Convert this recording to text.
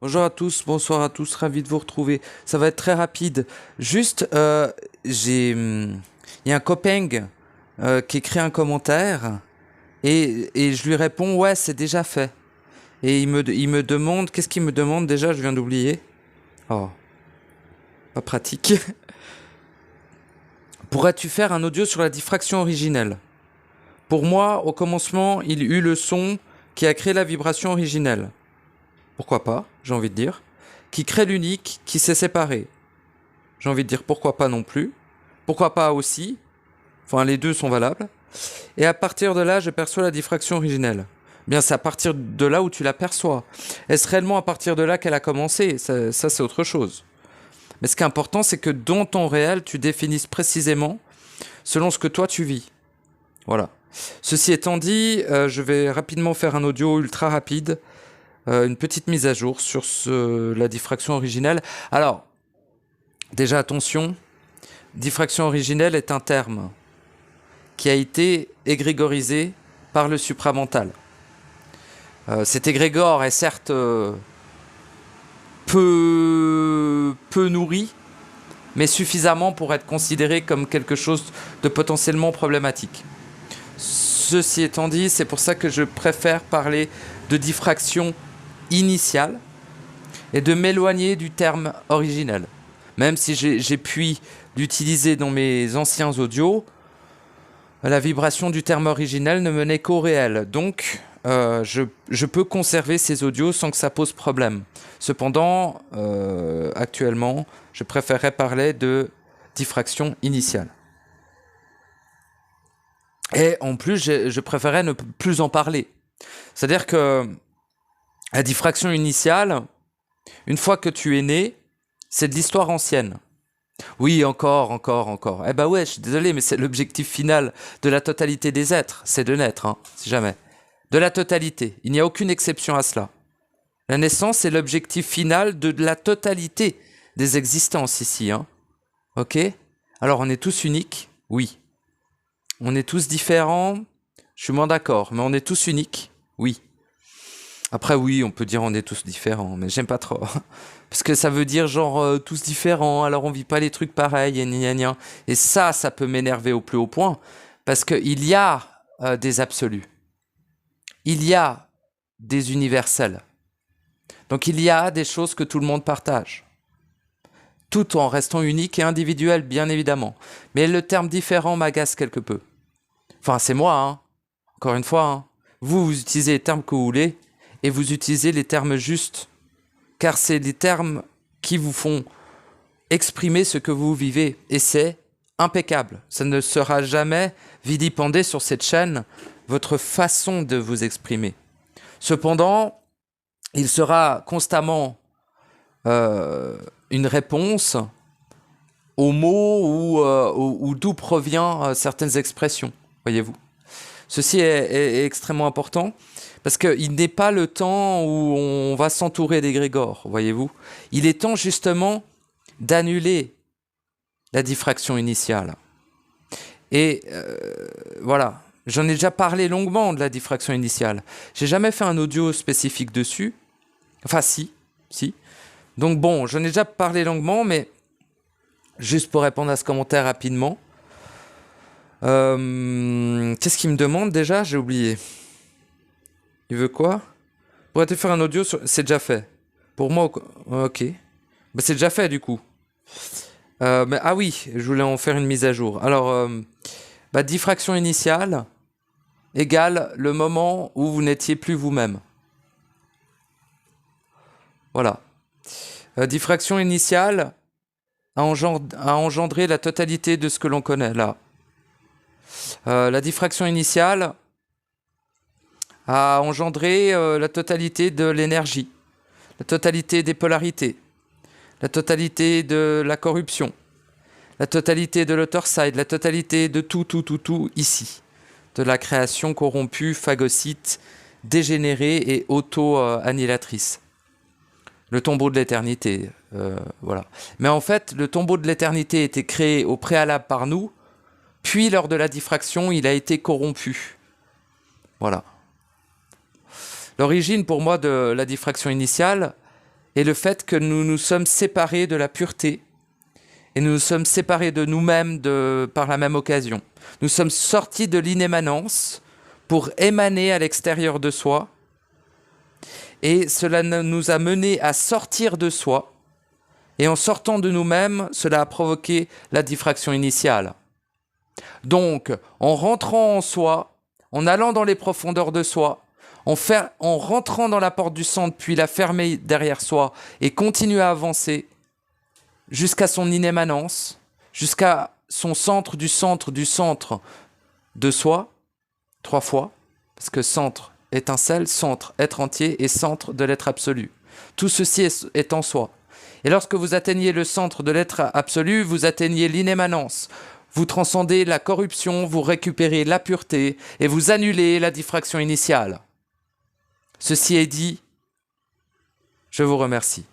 Bonjour à tous, bonsoir à tous, ravi de vous retrouver. Ça va être très rapide. Juste, il y a un copain qui écrit un commentaire et je lui réponds, ouais, c'est déjà fait. Et il me demande, qu'est-ce qu'il me demande déjà? Je viens d'oublier. Oh, pas pratique. Pourrais-tu faire un audio sur la diffraction originelle? Pour moi, au commencement, il eut le son qui a créé la vibration originelle. Pourquoi pas, j'ai envie de dire. Qui crée l'unique, qui s'est séparé. J'ai envie de dire pourquoi pas non plus. Pourquoi pas aussi. Enfin, les deux sont valables. Et à partir de là, je perçois la diffraction originelle. Bien, c'est à partir de là où tu la perçois. Est-ce réellement à partir de là qu'elle a commencé? Ça c'est autre chose. Mais ce qui est important, c'est que dans ton réel, tu définisses précisément selon ce que toi tu vis. Voilà. Ceci étant dit, je vais rapidement faire un audio ultra rapide, une petite mise à jour sur la diffraction originelle. Alors, déjà attention, diffraction originelle est un terme qui a été égrégorisé par le supramental. Cet égrégore est certes peu nourri, mais suffisamment pour être considéré comme quelque chose de potentiellement problématique. Ceci étant dit, c'est pour ça que je préfère parler de diffraction initiale et de m'éloigner du terme originel. Même si j'ai pu l'utiliser dans mes anciens audios, la vibration du terme originel ne menait qu'au réel. Donc, je peux conserver ces audios sans que ça pose problème. Cependant, actuellement, je préférerais parler de diffraction initiale. Et en plus, je préférerais ne plus en parler. C'est-à-dire que la diffraction initiale, une fois que tu es né, c'est de l'histoire ancienne. Oui, encore. Eh ben ouais, je suis désolé, mais c'est l'objectif final de la totalité des êtres, c'est de naître, hein, si jamais. De la totalité, il n'y a aucune exception à cela. La naissance est l'objectif final de la totalité des existences ici, hein. Ok? Alors on est tous uniques, oui. On est tous différents, je suis moins d'accord, mais on est tous uniques, oui. Après oui, on peut dire on est tous différents, mais j'aime pas trop. Parce que ça veut dire genre tous différents, alors on vit pas les trucs pareils, et gna gna. Et ça peut m'énerver au plus haut point, parce qu'il y a des absolus. Il y a des universels. Donc il y a des choses que tout le monde partage. Tout en restant unique et individuel, bien évidemment. Mais le terme différent m'agace quelque peu. Enfin, c'est moi, hein. Encore une fois, hein. Vous utilisez les termes que vous voulez, et vous utilisez les termes justes. Car c'est les termes qui vous font exprimer ce que vous vivez. Et c'est impeccable. Ça ne sera jamais vilipendé sur cette chaîne, votre façon de vous exprimer. Cependant, il sera constamment une réponse aux mots ou d'où provient certaines expressions, voyez-vous. Ceci est extrêmement important parce qu'il n'est pas le temps où on va s'entourer d'égrégores, voyez-vous. Il est temps justement d'annuler la diffraction initiale. Et voilà, j'en ai déjà parlé longuement de la diffraction initiale. J'ai jamais fait un audio spécifique dessus. Enfin si. Donc bon, j'en ai déjà parlé longuement, mais juste pour répondre à ce commentaire rapidement. Qu'est-ce qu'il me demande déjà? J'ai oublié. Il veut quoi? Pourrais-tu faire un audio sur... C'est déjà fait. Pour moi, ok. Bah, c'est déjà fait du coup. Mais, ah oui, je voulais en faire une mise à jour. Alors, diffraction initiale égale le moment où vous n'étiez plus vous-même. Voilà. Diffraction initiale a engendré la totalité de ce que l'on connaît là. La diffraction initiale a engendré la totalité de l'énergie, la totalité des polarités, la totalité de la corruption, la totalité de l'autorside, la totalité de tout ici. De la création corrompue, phagocyte, dégénérée et auto-annihilatrice. Le tombeau de l'éternité, voilà. Mais en fait, le tombeau de l'éternité a été créé au préalable par nous, puis lors de la diffraction, il a été corrompu. Voilà. L'origine pour moi de la diffraction initiale est le fait que nous nous sommes séparés de la pureté et nous nous sommes séparés de nous-mêmes par la même occasion. Nous sommes sortis de l'inémanence pour émaner à l'extérieur de soi, et cela nous a menés à sortir de soi, et en sortant de nous-mêmes, cela a provoqué la diffraction initiale. Donc, en rentrant en soi, en allant dans les profondeurs de soi, en rentrant dans la porte du centre, puis la fermer derrière soi, et continuer à avancer jusqu'à son inémanence, jusqu'à son centre du centre du centre de soi, 3 fois, parce que centre, étincelle, centre, être entier, et centre de l'être absolu. Tout ceci est en soi. Et lorsque vous atteignez le centre de l'être absolu, vous atteignez l'inémanence. Vous transcendez la corruption, vous récupérez la pureté, et vous annulez la diffraction initiale. Ceci est dit, je vous remercie.